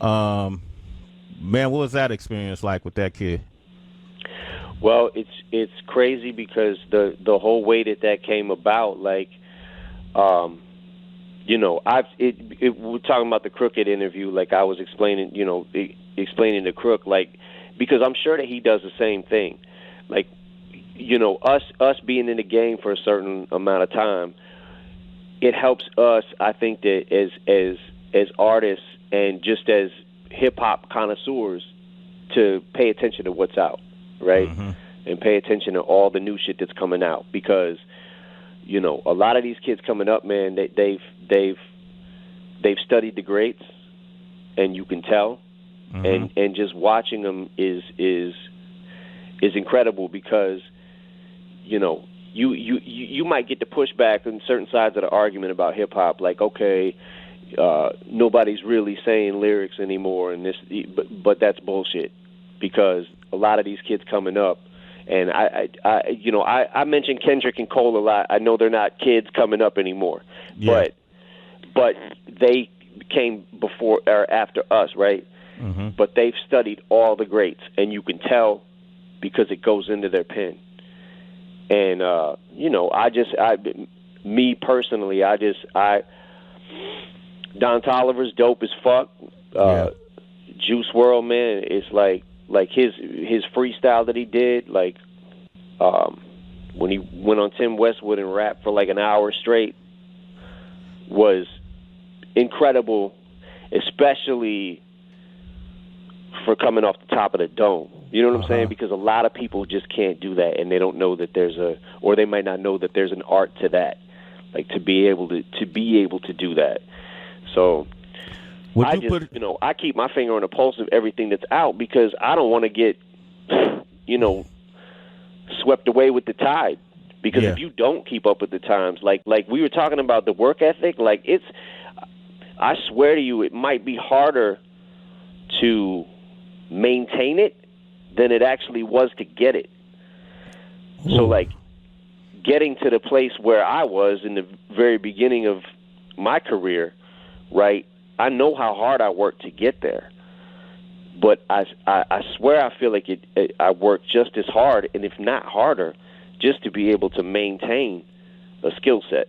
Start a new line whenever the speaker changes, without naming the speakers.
Um, man, what was that experience like with that kid?
Well, it's crazy because the whole way that came about, like, um, we're talking about the Crooked interview, like I was explaining, explaining to Crook, like, because I'm sure that he does the same thing, like, us being in the game for a certain amount of time, it helps us, I think, that as artists and just as hip hop connoisseurs to pay attention to what's out, right?
Mm-hmm.
And pay attention to all the new shit that's coming out because a lot of these kids coming up, man, they've studied the greats, and you can tell,
Mm-hmm.
and just watching them is incredible because you might get the pushback on certain sides of the argument about hip hop, like, okay, nobody's really saying lyrics anymore, and this, but that's bullshit because a lot of these kids coming up, and I mentioned Kendrick and Cole a lot. I know they're not kids coming up anymore,
Yeah.
but they came before or after us, right?
Mm-hmm.
But they've studied all the greats, and you can tell because it goes into their pen. And me personally, Don Tolliver's dope as fuck.
Yeah.
Juice World, man, it's like his freestyle that he did, like when he went on Tim Westwood and rapped for like an hour straight, was incredible, especially for coming off the top of the dome. You know what I'm saying? Because a lot of people just can't do that, and they don't know that or they might not know that there's an art to that, like to be able to do that. So
Would
I
you
just,
put?
I keep my finger on the pulse of everything that's out because I don't want to get, swept away with the tide. Because
Yeah.
if you don't keep up with the times, like we were talking about the work ethic, like I swear to you, it might be harder to maintain it than it actually was to get it. So, like, getting to the place where I was in the very beginning of my career, right? I know how hard I worked to get there, but I swear I feel like I worked just as hard, and if not harder, just to be able to maintain a skill set.